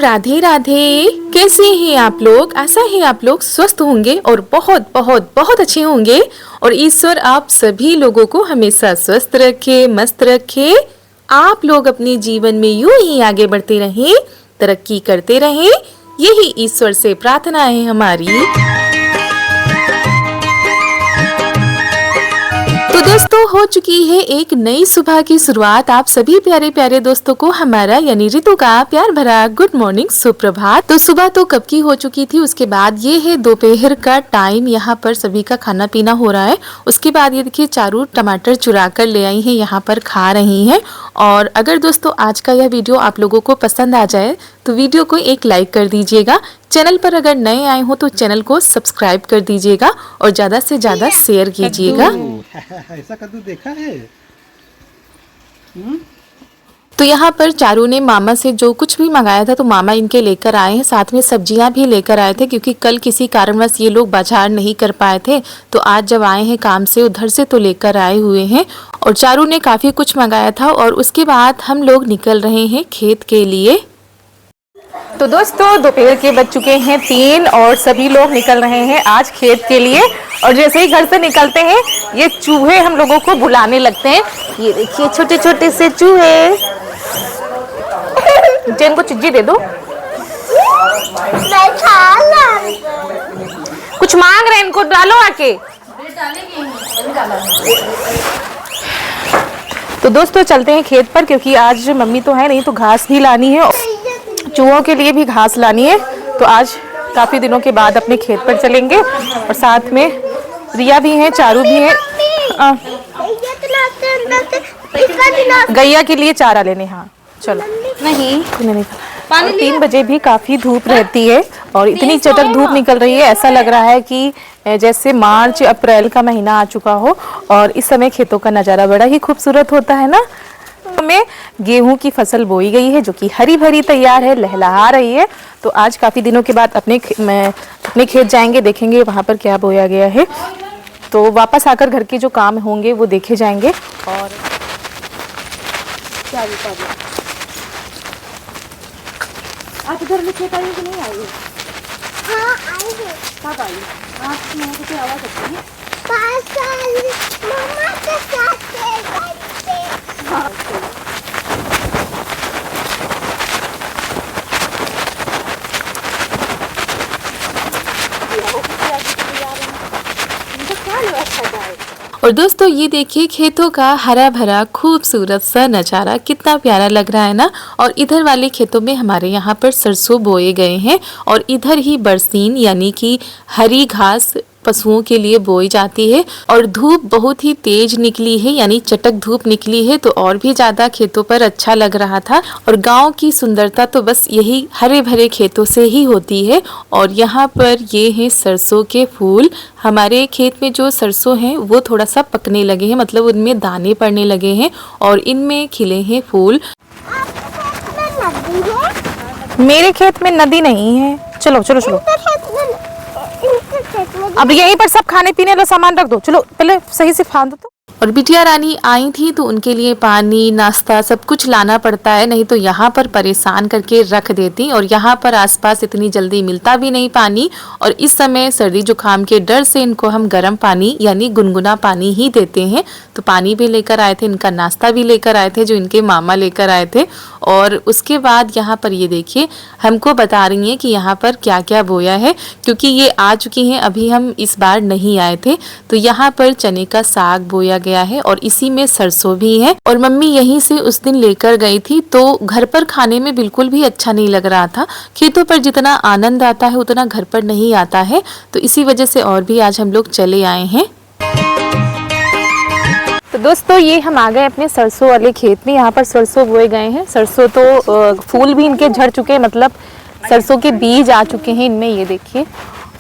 राधे राधे। कैसे हैं आप लोग? आशा है आप लोग स्वस्थ होंगे और बहुत बहुत बहुत अच्छे होंगे और ईश्वर आप सभी लोगों को हमेशा स्वस्थ रखे, मस्त रखे। आप लोग अपने जीवन में यूं ही आगे बढ़ते रहें, तरक्की करते रहें, यही ईश्वर से प्रार्थना है हमारी। तो दोस्तों हो चुकी है एक नई सुबह की शुरुआत। आप सभी प्यारे प्यारे दोस्तों को हमारा यानी रितु का प्यार भरा गुड मॉर्निंग, सुप्रभात। तो सुबह तो कब की हो चुकी थी, उसके बाद ये है दोपहर का टाइम, यहाँ पर सभी का खाना पीना हो रहा है। उसके बाद ये देखिए चारू टमाटर चुरा कर ले आई है, यहाँ पर खा रही हैं। और अगर दोस्तों आज का यह वीडियो आप लोगों को पसंद आ जाए तो वीडियो को एक लाइक कर दीजिएगा। चैनल पर अगर नए आए हो तो चैनल को सब्सक्राइब कर दीजिएगा और ज़्यादा से ज़्यादा शेयर कीजिएगा। ऐसा कद्दू देखा है? तो यहाँ पर चारू ने मामा से जो कुछ भी मंगाया था तो मामा इनके लेकर आए हैं, साथ में सब्जियां भी लेकर आए थे क्योंकि कल किसी कारणवश ये लोग बाजार नहीं कर पाए थे। तो आज जब आए हैं काम से उधर से तो लेकर आए हुए हैं और चारू ने काफ़ी कुछ मंगाया था। और उसके बाद हम लोग निकल रहे हैं खेत के लिए। तो दोस्तों दोपहर के बज चुके हैं 3 और सभी लोग निकल रहे हैं आज खेत के लिए। और जैसे ही घर से निकलते हैं ये चूहे हम लोगों को बुलाने लगते हैं। ये देखिए छोटे छोटे से चूहे, जिनको चिज्जी दे दो। कुछ मांग रहे हैं, इनको डालो आके। तो दोस्तों चलते हैं खेत पर क्योंकि आज मम्मी तो है नहीं तो घास भी लानी है, चूहों के लिए भी घास लानी है। तो आज काफी दिनों के बाद अपने खेत पर चलेंगे और साथ में रिया भी है, चारू भी है। गैया के लिए चारा लेने। हाँ चलो। नहीं 3 बजे भी काफी धूप रहती है और इतनी चटक धूप निकल रही है, ऐसा लग रहा है कि जैसे मार्च अप्रैल का महीना आ चुका हो। और इस समय खेतों का नज़ारा बड़ा ही खूबसूरत होता है ना। में गेहूं की फसल बोई गई है जो कि हरी भरी तैयार है, लहलहा रही है। तो आज काफी दिनों के बाद अपने खेत जाएंगे, देखेंगे वहां पर क्या बोया गया है। तो वापस आकर घर के जो काम होंगे वो देखे जाएंगे। और क्या आप इधर में खेत आई कि नहीं आई? हाँ आई है। कब आई? आप मेरे को आवाज आती है। मम्मा के साथ खेलते। हाँ और दोस्तों ये देखिए खेतों का हरा भरा खूबसूरत सा नज़ारा कितना प्यारा लग रहा है ना। और इधर वाले खेतों में हमारे यहाँ पर सरसों बोए गए हैं और इधर ही बरसीन यानी कि हरी घास पशुओं के लिए बोई जाती है। और धूप बहुत ही तेज निकली है यानी चटक धूप निकली है तो और भी ज़्यादा खेतों पर अच्छा लग रहा था। और गांव की सुंदरता तो बस यही हरे भरे खेतों से ही होती है। और यहाँ पर ये हैं सरसों के फूल। हमारे खेत में जो सरसों हैं वो थोड़ा सा पकने लगे हैं, मतलब उनमें दाने पड़ने लगे हैं और इनमें खिले हैं फूल। मेरे खेत में नदी नहीं है। चलो चलो चलो, अब यहीं पर सब खाने पीने वाला सामान रख दो। चलो पहले सही से फांद दो। और बिटिया रानी आई थी तो उनके लिए पानी नाश्ता सब कुछ लाना पड़ता है, नहीं तो यहाँ पर परेशान करके रख देती। और यहाँ पर आसपास इतनी जल्दी मिलता भी नहीं पानी। और इस समय सर्दी जुकाम के डर से इनको हम गर्म पानी यानी गुनगुना पानी ही देते हैं। तो पानी भी लेकर आए थे, इनका नाश्ता भी लेकर आए थे जो इनके मामा लेकर आए थे। और उसके बाद यहाँ पर ये देखिए हमको बता रही हैं कि यहाँ पर क्या क्या बोया है क्योंकि ये आ चुकी हैं, अभी हम इस बार नहीं आए थे। तो यहाँ पर चने का साग बोया गया है और इसी में सरसों भी है। और मम्मी यहीं से उस दिन लेकर गई थी तो घर पर खाने में बिल्कुल भी अच्छा नहीं लग रहा था। खेतों पर जितना आनंद आता है उतना घर पर नहीं आता है, तो इसी वजह से और भी आज हम लोग चले आए हैं। तो दोस्तों ये हम आ गए अपने सरसों वाले खेत में। यहाँ पर सरसों बोए गए हैं। सरसों तो फूल भी इनके झड़ चुके हैं, मतलब सरसों के बीज आ चुके हैं इनमें, ये देखिए।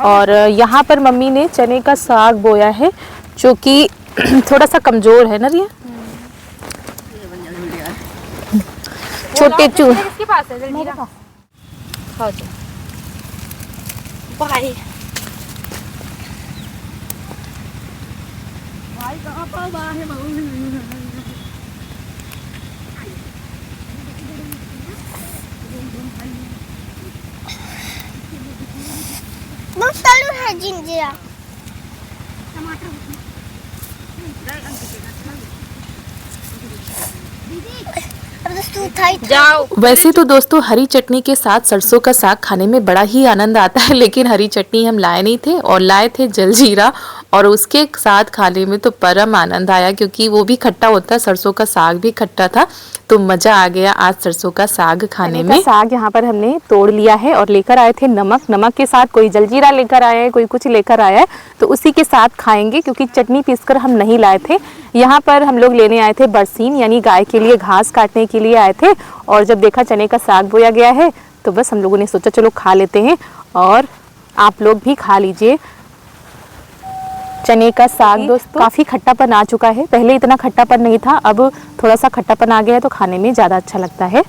और यहाँ पर मम्मी ने चने का साग बोया है जो कि थोड़ा सा कमजोर है ना रिया। छोटे चूहे इसके पास है, जल्दी रखो। बाय भाई कहाँ पर बाहर है जिंजरा जाओ। वैसे तो दोस्तों हरी चटनी के साथ सरसों का साग खाने में बड़ा ही आनंद आता है, लेकिन हरी चटनी हम लाए नहीं थे और लाए थे जलजीरा, और उसके साथ खाने में तो परम आनंद आया क्योंकि वो भी खट्टा होता है, सरसों का साग भी खट्टा था, तो मजा आ गया आज सरसों का साग खाने में। साग यहाँ पर हमने तोड़ लिया है और लेकर आए थे नमक के साथ, कोई जलजीरा लेकर आया है, कोई कुछ लेकर आया है, तो उसी के साथ खाएंगे क्योंकि चटनी पीसकर हम नहीं लाए थे। यहाँ पर हम लोग लेने आए थे बरसीन, यानी गाय के लिए घास काटने के लिए आए थे, और जब देखा चने का साग बोया गया है तो बस हम लोगों ने सोचा चलो खा लेते हैं, और आप लोग भी खा लीजिए चने का साग। दोस्तों काफ़ी खट्टापन आ चुका है, पहले इतना खट्टापन नहीं था, अब थोड़ा सा खट्टापन आ गया है तो खाने में ज़्यादा अच्छा लगता है।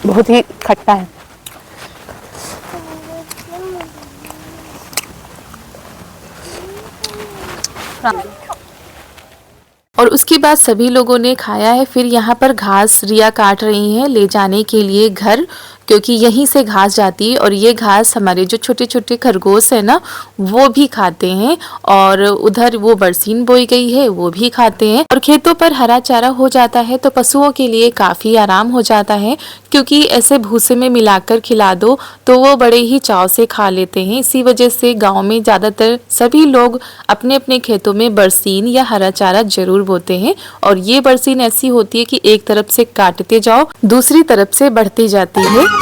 बहुत ही खट्टा है। और उसके बाद सभी लोगों ने खाया है। फिर यहाँ पर घास रिया काट रही हैं ले जाने के लिए घर, क्योंकि यहीं से घास जाती है और ये घास हमारे जो छोटे छोटे खरगोश है ना वो भी खाते हैं, और उधर वो बरसीन बोई गई है वो भी खाते हैं, और खेतों पर हरा चारा हो जाता है तो पशुओं के लिए काफ़ी आराम हो जाता है, क्योंकि ऐसे भूसे में मिलाकर खिला दो तो वो बड़े ही चाव से खा लेते हैं। इसी वजह से गाँव में ज़्यादातर सभी लोग अपने अपने खेतों में बरसीन या हरा चारा जरूर बोते हैं, और ये बरसीन ऐसी होती है कि एक तरफ से काटते जाओ दूसरी तरफ से बढ़ती जाती है।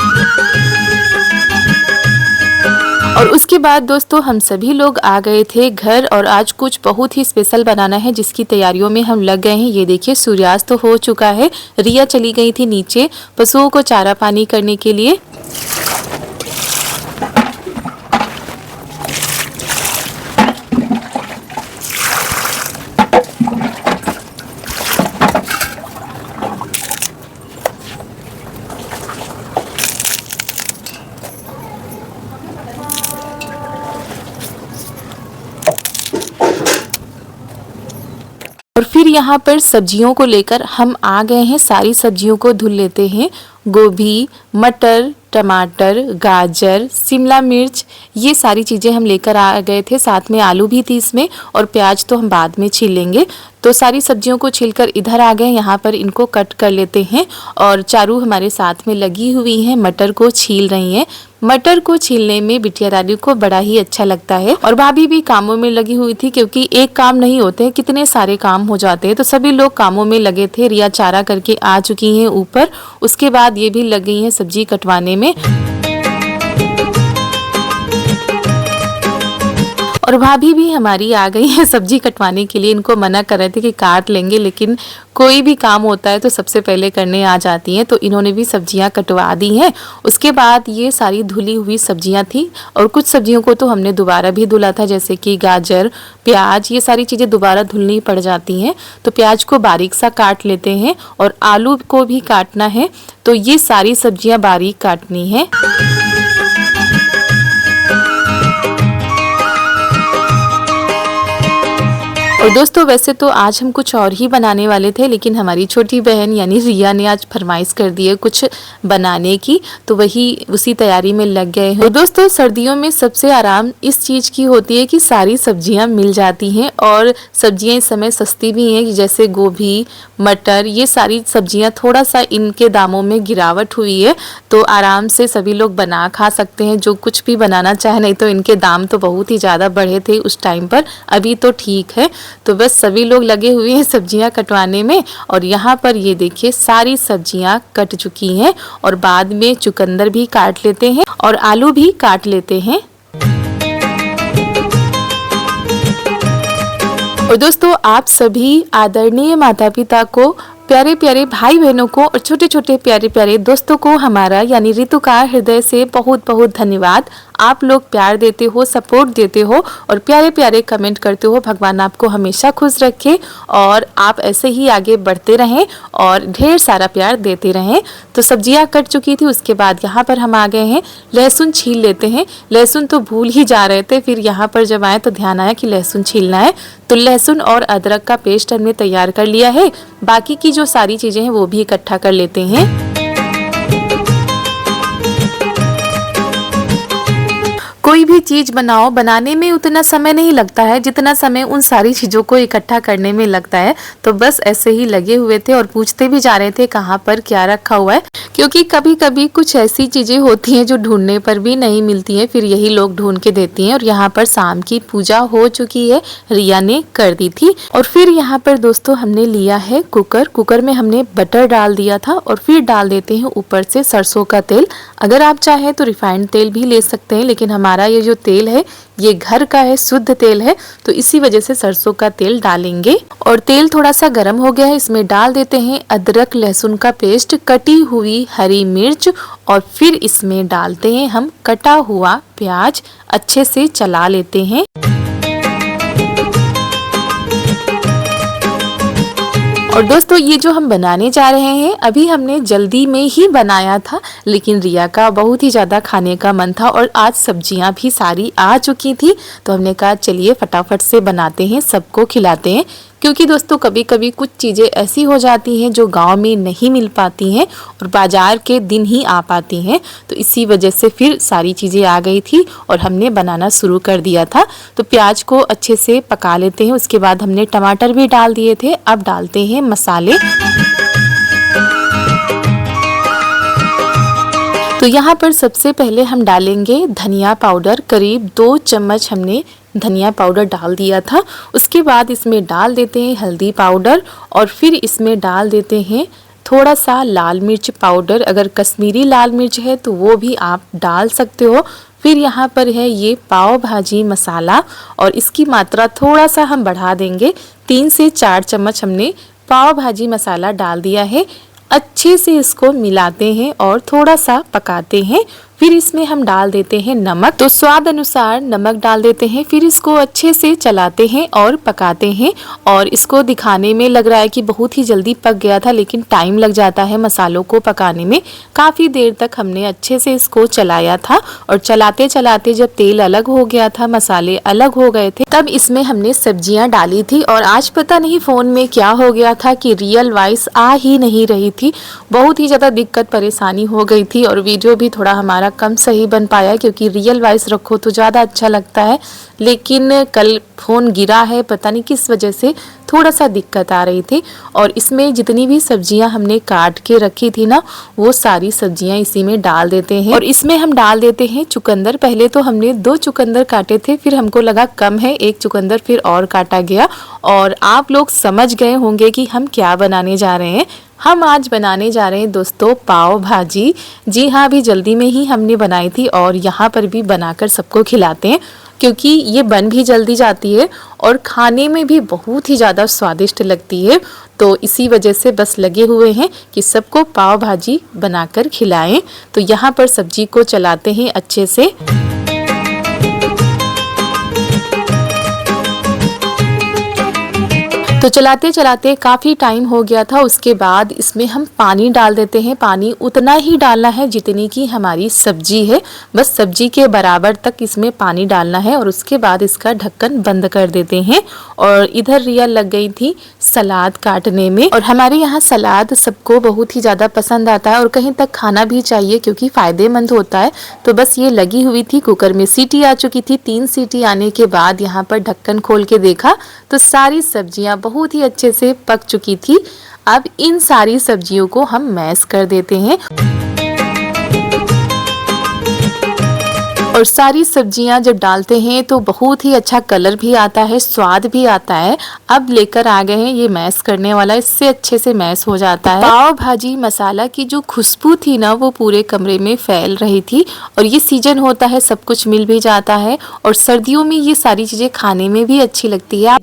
और उसके बाद दोस्तों हम सभी लोग आ गए थे घर, और आज कुछ बहुत ही स्पेशल बनाना है जिसकी तैयारियों में हम लग गए हैं। ये देखिए सूर्यास्त तो हो चुका है, रिया चली गई थी नीचे पशुओं को चारा पानी करने के लिए। और फिर यहाँ पर सब्जियों को लेकर हम आ गए हैं, सारी सब्जियों को धुल लेते हैं। गोभी, मटर, टमाटर, गाजर, शिमला मिर्च, ये सारी चीज़ें हम लेकर आ गए थे, साथ में आलू भी थी इसमें, और प्याज तो हम बाद में छील लेंगे। तो सारी सब्जियों को छीलकर इधर आ गए, यहाँ पर इनको कट कर लेते हैं। और चारू हमारे साथ में लगी हुई हैं, मटर को छील रही हैं। मटर को छीलने में बिटिया रानी को बड़ा ही अच्छा लगता है, और भाभी भी कामों में लगी हुई थी क्योंकि एक काम नहीं होते, कितने सारे काम हो जाते हैं, तो सभी लोग कामों में लगे थे। रिया चारा करके आ चुकी हैं ऊपर, उसके बाद ये भी लग गई हैं सब्जी कटवाने में। और भाभी भी हमारी आ गई है सब्जी कटवाने के लिए। इनको मना कर रहे थे कि काट लेंगे, लेकिन कोई भी काम होता है तो सबसे पहले करने आ जाती हैं, तो इन्होंने भी सब्जियां कटवा दी हैं। उसके बाद ये सारी धुली हुई सब्जियां थी, और कुछ सब्जियों को तो हमने दोबारा भी धुला था, जैसे कि गाजर, प्याज, ये सारी चीज़ें दोबारा धुलनी पड़ जाती हैं। तो प्याज को बारीक सा काट लेते हैं, और आलू को भी काटना है, तो ये सारी सब्जियाँ बारीक काटनी है। और दोस्तों वैसे तो आज हम कुछ और ही बनाने वाले थे, लेकिन हमारी छोटी बहन यानी रिया ने आज फरमाइश कर दी है कुछ बनाने की, तो वही उसी तैयारी में लग गए हैं। तो दोस्तों सर्दियों में सबसे आराम इस चीज़ की होती है कि सारी सब्जियां मिल जाती हैं, और सब्जियां इस समय सस्ती भी हैं, जैसे गोभी, मटर, ये सारी सब्जियां थोड़ा सा इनके दामों में गिरावट हुई है, तो आराम से सभी लोग बना खा सकते हैं जो कुछ भी बनाना चाहे। नहीं तो इनके दाम तो बहुत ही ज़्यादा बढ़े थे उस टाइम पर, अभी तो ठीक है। तो बस सभी लोग लगे हुए हैं सब्जियां कटवाने में, और यहाँ पर ये देखिए सारी सब्जियां कट चुकी हैं, और बाद में चुकंदर भी काट लेते हैं और आलू भी काट लेते हैं। और दोस्तों आप सभी आदरणीय माता पिता को, प्यारे प्यारे भाई बहनों को, और छोटे छोटे प्यारे प्यारे दोस्तों को हमारा यानी ऋतु का हृदय से बहुत बहुत धन्यवाद। आप लोग प्यार देते हो, सपोर्ट देते हो, और प्यारे प्यारे कमेंट करते हो। भगवान आपको हमेशा खुश रखे, और आप ऐसे ही आगे बढ़ते रहें और ढेर सारा प्यार देते रहें। तो सब्जियां कट चुकी थी, उसके बाद यहाँ पर हम आ गए हैं, लहसुन छील लेते हैं। लहसुन तो भूल ही जा रहे थे, फिर यहाँ पर जब आए तो ध्यान आया कि लहसुन छीलना है, तो तो लहसुन और अदरक का पेस्ट हमने तैयार कर लिया है। बाकी की जो सारी चीजें हैं वो भी इकट्ठा कर लेते हैं। कोई भी चीज बनाओ, बनाने में उतना समय नहीं लगता है जितना समय उन सारी चीजों को इकट्ठा करने में लगता है। तो बस ऐसे ही लगे हुए थे और पूछते भी जा रहे थे कहाँ पर क्या रखा हुआ है, क्योंकि कभी कभी कुछ ऐसी चीजें होती हैं जो ढूंढने पर भी नहीं मिलती हैं, फिर यही लोग ढूंढ के देती हैं। और यहाँ पर शाम की पूजा हो चुकी है, रिया ने कर दी थी। और फिर यहाँ पर दोस्तों हमने लिया है कुकर में हमने बटर डाल दिया था और फिर डाल देते हैं ऊपर से सरसों का तेल। अगर आप चाहें तो रिफाइंड तेल भी ले सकते हैं, लेकिन हमारा ये जो तेल है ये घर का है, शुद्ध तेल है, तो इसी वजह से सरसों का तेल डालेंगे। और तेल थोड़ा सा गर्म हो गया है, इसमें डाल देते हैं अदरक लहसुन का पेस्ट, कटी हुई हरी मिर्च और फिर इसमें डालते हैं हम कटा हुआ प्याज। अच्छे से चला लेते हैं। और दोस्तों ये जो हम बनाने जा रहे हैं अभी हमने जल्दी में ही बनाया था, लेकिन रिया का बहुत ही ज़्यादा खाने का मन था और आज सब्जियां भी सारी आ चुकी थी, तो हमने कहा चलिए फटाफट से बनाते हैं, सबको खिलाते हैं। क्योंकि दोस्तों कभी कभी कुछ चीज़ें ऐसी हो जाती हैं जो गांव में नहीं मिल पाती हैं और बाज़ार के दिन ही आ पाती हैं, तो इसी वजह से फिर सारी चीज़ें आ गई थी और हमने बनाना शुरू कर दिया था। तो प्याज को अच्छे से पका लेते हैं, उसके बाद हमने टमाटर भी डाल दिए थे। अब डालते हैं मसाले। तो यहाँ पर सबसे पहले हम डालेंगे धनिया पाउडर, करीब 2 चम्मच हमने धनिया पाउडर डाल दिया था। उसके बाद इसमें डाल देते हैं हल्दी पाउडर और फिर इसमें डाल देते हैं थोड़ा सा लाल मिर्च पाउडर। अगर कश्मीरी लाल मिर्च है तो वो भी आप डाल सकते हो। फिर यहाँ पर है ये पाव भाजी मसाला और इसकी मात्रा थोड़ा सा हम बढ़ा देंगे, 3 से 4 चम्मच हमने पाव भाजी मसाला डाल दिया है। अच्छे से इसको मिलाते हैं और थोड़ा सा पकाते हैं। फिर इसमें हम डाल देते हैं नमक, तो स्वाद अनुसार नमक डाल देते हैं। फिर इसको अच्छे से चलाते हैं और पकाते हैं। और इसको दिखाने में लग रहा है कि बहुत ही जल्दी पक गया था, लेकिन टाइम लग जाता है मसालों को पकाने में। काफ़ी देर तक हमने अच्छे से इसको चलाया था और चलाते चलाते जब तेल अलग हो गया था, मसाले अलग हो गए थे, तब इसमें हमने सब्जियां डाली थी। और आज पता नहीं फ़ोन में क्या हो गया था कि रियल वॉइस आ ही नहीं रही थी। बहुत ही ज़्यादा दिक्कत परेशानी हो गई थी और वीडियो भी थोड़ा हमारा कम सही बन पाया, क्योंकि रियल वॉइस रखो तो ज़्यादा अच्छा लगता है। लेकिन कल फ़ोन गिरा है, पता नहीं किस वजह से थोड़ा सा दिक्कत आ रही थी। और इसमें जितनी भी सब्जियां हमने काट के रखी थी ना, वो सारी सब्जियां इसी में डाल देते हैं। और इसमें हम डाल देते हैं चुकंदर। पहले तो हमने 2 चुकंदर काटे थे, फिर हमको लगा कम है, 1 चुकंदर फिर और काटा गया। और आप लोग समझ गए होंगे कि हम क्या बनाने जा रहे हैं। हम आज बनाने जा रहे हैं दोस्तों पाव भाजी। जी हाँ, अभी जल्दी में ही हमने बनाई थी और यहाँ पर भी बनाकर सबको खिलाते हैं, क्योंकि ये बन भी जल्दी जाती है और खाने में भी बहुत ही ज़्यादा स्वादिष्ट लगती है। तो इसी वजह से बस लगे हुए हैं कि सबको पाव भाजी बनाकर खिलाएं। तो यहाँ पर सब्जी को चलाते हैं अच्छे से। तो चलाते चलाते काफ़ी टाइम हो गया था। उसके बाद इसमें हम पानी डाल देते हैं। पानी उतना ही डालना है जितनी की हमारी सब्जी है, बस सब्जी के बराबर तक इसमें पानी डालना है। और उसके बाद इसका ढक्कन बंद कर देते हैं। और इधर रिया लग गई थी सलाद काटने में। और हमारे यहाँ सलाद सबको बहुत ही ज़्यादा पसंद आता है और कहीं तक खाना भी चाहिए, क्योंकि फ़ायदेमंद होता है। तो बस ये लगी हुई थी। कुकर में सीटी आ चुकी थी। 3 सीटी आने के बाद यहाँ पर ढक्कन खोल के देखा तो सारी सब्जियाँ बहुत ही अच्छे से पक चुकी थी। अब इन सारी सब्जियों को हम मैश कर देते हैं। और सारी सब्जियां जब डालते हैं तो बहुत ही अच्छा कलर भी आता है, स्वाद भी आता है। अब लेकर आ गए हैं ये मैश करने वाला, इससे अच्छे से मैश हो जाता है। पाव भाजी मसाला की जो खुशबू थी ना, वो पूरे कमरे में फैल रही थी। और ये सीजन होता है, सब कुछ मिल भी जाता है और सर्दियों में ये सारी चीजें खाने में भी अच्छी लगती है।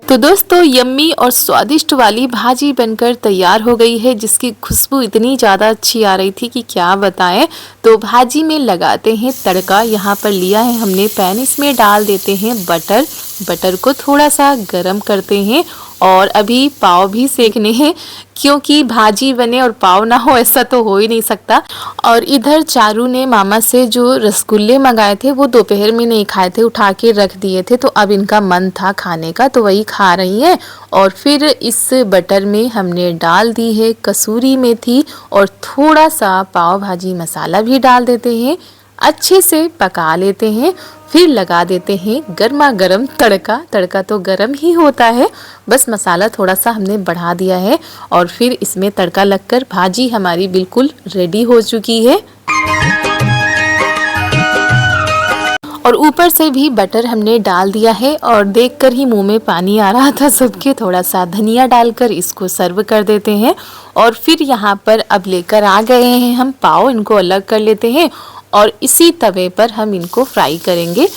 तो दोस्तों यम्मी और स्वादिष्ट वाली भाजी बनकर तैयार हो गई है, जिसकी खुशबू इतनी ज़्यादा अच्छी आ रही थी कि क्या बताएं। तो भाजी में लगाते हैं तड़का। यहाँ पर लिया है हमने पैन, इसमें डाल देते हैं बटर। बटर को थोड़ा सा गरम करते हैं और अभी पाव भी सेकने हैं, क्योंकि भाजी बने और पाव ना हो ऐसा तो हो ही नहीं सकता। और इधर चारू ने मामा से जो रसगुल्ले मंगाए थे वो दोपहर में नहीं खाए थे, उठा के रख दिए थे, तो अब इनका मन था खाने का तो वही खा रही हैं। और फिर इस बटर में हमने डाल दी है कसूरी मेथी और थोड़ा सा पाव भाजी मसाला भी डाल देते हैं, अच्छे से पका लेते हैं, फिर लगा देते हैं गर्मा गर्म तड़का। तड़का तो गर्म ही होता है, बस मसाला थोड़ा सा हमने बढ़ा दिया है और फिर इसमें तड़का लगकर भाजी हमारी बिल्कुल रेडी हो चुकी है। और ऊपर से भी बटर हमने डाल दिया है और देखकर ही मुंह में पानी आ रहा था सबके। थोड़ा सा धनिया डालकर इसको सर्व कर देते हैं। और फिर यहाँ पर अब लेकर आ गए हैं हम पाव, इनको अलग कर लेते हैं और इसी तवे पर हम इनको फ्राई करेंगे।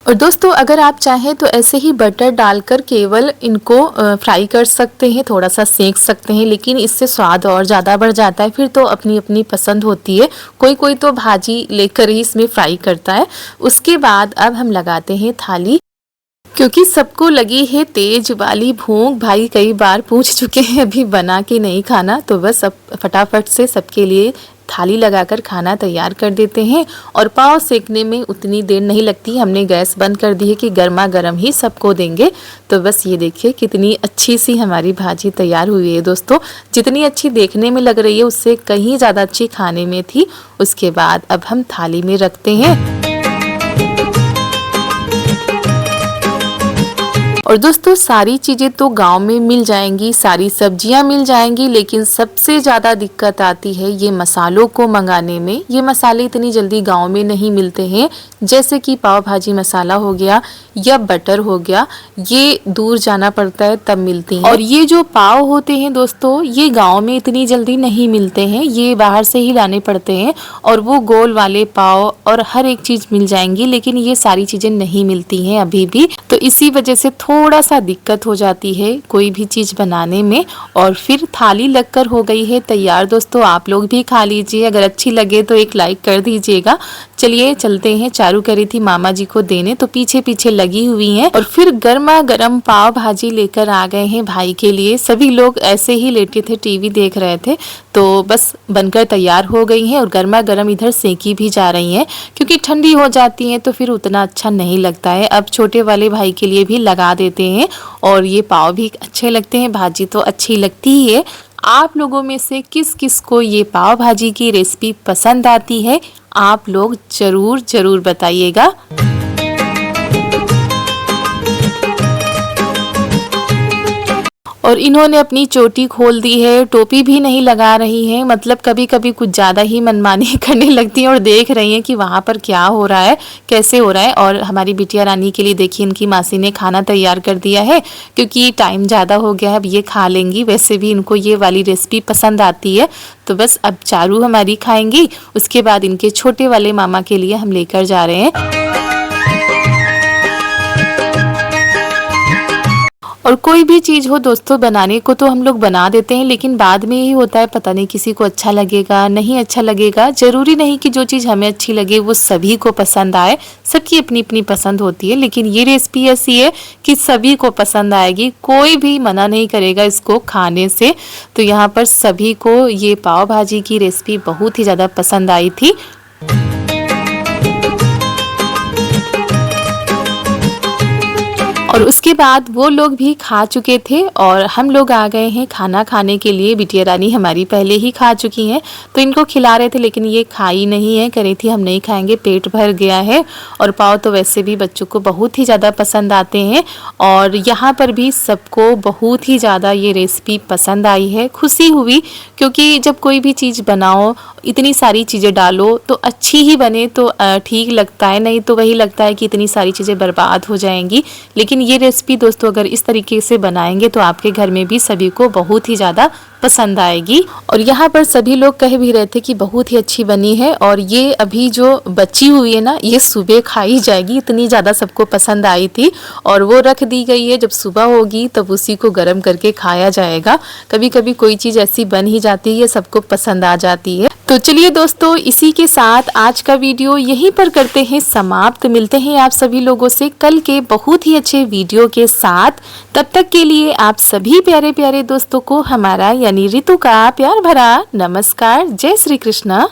और दोस्तों अगर आप चाहें तो ऐसे ही बटर डालकर केवल इनको फ्राई कर सकते हैं, थोड़ा सा सेक सकते हैं, लेकिन इससे स्वाद और ज़्यादा बढ़ जाता है। फिर तो अपनी अपनी पसंद होती है, कोई कोई तो भाजी लेकर ही इसमें फ्राई करता है। उसके बाद अब हम लगाते हैं थाली, क्योंकि सबको लगी है तेज वाली भूख। भाई कई बार पूछ चुके हैं अभी बना के नहीं खाना, तो बस अब फटाफट से सबके लिए थाली लगाकर खाना तैयार कर देते हैं। और पाव सेकने में उतनी देर नहीं लगती, हमने गैस बंद कर दी है कि गर्मा गर्म ही सबको देंगे। तो बस ये देखिए कितनी अच्छी सी हमारी भाजी तैयार हुई है दोस्तों। जितनी अच्छी देखने में लग रही है उससे कहीं ज़्यादा अच्छी खाने में थी। उसके बाद अब हम थाली में रखते हैं। और दोस्तों सारी चीज़ें तो गांव में मिल जाएंगी, सारी सब्जियां मिल जाएंगी, लेकिन सबसे ज़्यादा दिक्कत आती है ये मसालों को मंगाने में। ये मसाले इतनी जल्दी गांव में नहीं मिलते हैं, जैसे कि पाव भाजी मसाला हो गया या बटर हो गया, ये दूर जाना पड़ता है तब मिलती हैं। और ये जो पाव होते हैं दोस्तों, ये गाँव में इतनी जल्दी नहीं मिलते हैं, ये बाहर से ही लाने पड़ते हैं। और वो गोल वाले पाव और हर एक चीज़ मिल जाएंगी, लेकिन ये सारी चीज़ें नहीं मिलती हैं अभी भी। तो इसी वजह से थोड़ा सा दिक्कत हो जाती है कोई भी चीज़ बनाने में। और फिर थाली लगकर हो गई है तैयार दोस्तों, आप लोग भी खा लीजिए। अगर अच्छी लगे तो एक लाइक कर दीजिएगा। चलिए चलते हैं, चारू करी थी मामा जी को देने तो पीछे पीछे लगी हुई हैं। और फिर गर्मा गर्म पाव भाजी लेकर आ गए हैं भाई के लिए। सभी लोग ऐसे ही लेटे थे, टीवी देख रहे थे, तो बस बनकर तैयार हो गई हैं और गर्मा गर्म इधर सेकी भी जा रही हैं, क्योंकि ठंडी हो जाती हैं तो फिर उतना अच्छा नहीं लगता है। अब छोटे वाले भाई के लिए भी लगा देते हैं और ये पाव भी अच्छे लगते हैं, भाजी तो अच्छी लगती ही है। आप लोगों में से किस किस को ये पाव भाजी की रेसिपी पसंद आती है, आप लोग जरूर जरूर बताइएगा। और इन्होंने अपनी चोटी खोल दी है, टोपी भी नहीं लगा रही हैं, मतलब कभी कभी कुछ ज़्यादा ही मनमानी करने लगती हैं और देख रही हैं कि वहाँ पर क्या हो रहा है, कैसे हो रहा है। और हमारी बिटिया रानी के लिए देखिए इनकी मासी ने खाना तैयार कर दिया है, क्योंकि टाइम ज़्यादा हो गया है, अब ये खा लेंगी। वैसे भी इनको ये वाली रेसिपी पसंद आती है, तो बस अब चारू हमारी खाएंगी, उसके बाद इनके छोटे वाले मामा के लिए हम लेकर जा रहे हैं। और कोई भी चीज़ हो दोस्तों, बनाने को तो हम लोग बना देते हैं, लेकिन बाद में ही होता है पता नहीं किसी को अच्छा लगेगा नहीं अच्छा लगेगा। ज़रूरी नहीं कि जो चीज़ हमें अच्छी लगे वो सभी को पसंद आए, सबकी अपनी अपनी पसंद होती है। लेकिन ये रेसिपी ऐसी है कि सभी को पसंद आएगी, कोई भी मना नहीं करेगा इसको खाने से। तो यहाँ पर सभी को ये पाव भाजी की रेसिपी बहुत ही ज़्यादा पसंद आई थी। और उसके बाद वो लोग भी खा चुके थे और हम लोग आ गए हैं खाना खाने के लिए। बिटिया रानी हमारी पहले ही खा चुकी हैं, तो इनको खिला रहे थे, लेकिन ये खाई नहीं है, कह रही थी हम नहीं खाएंगे, पेट भर गया है। और पाव तो वैसे भी बच्चों को बहुत ही ज़्यादा पसंद आते हैं और यहाँ पर भी सबको बहुत ही ज़्यादा ये रेसिपी पसंद आई है। खुशी हुई, क्योंकि जब कोई भी चीज़ बनाओ, इतनी सारी चीज़ें डालो तो अच्छी ही बने तो ठीक लगता है, नहीं तो वही लगता है कि इतनी सारी चीज़ें बर्बाद हो जाएंगी। लेकिन ये रेसिपी रेसिपी दोस्तों अगर इस तरीके से बनाएंगे तो आपके घर में भी सभी को बहुत ही ज़्यादा पसंद आएगी। और यहाँ पर सभी लोग कह भी रहे थे कि बहुत ही अच्छी बनी है और ये अभी जो बची हुई है ना ये सुबह खाई जाएगी, इतनी ज़्यादा सबको पसंद आई थी और वो रख दी गई है। जब सुबह होगी तब उसी को गर्म करके खाया जाएगा। कभी कभी कोई चीज़ ऐसी बन ही जाती है, सबको पसंद आ जाती है। तो चलिए दोस्तों इसी के साथ आज का वीडियो यहीं पर करते हैं समाप्त। मिलते हैं आप सभी लोगों से कल के बहुत ही अच्छे वीडियो के साथ। तब तक के लिए आप सभी प्यारे प्यारे दोस्तों को हमारा यानी रितु का प्यार भरा नमस्कार। जय श्री कृष्ण।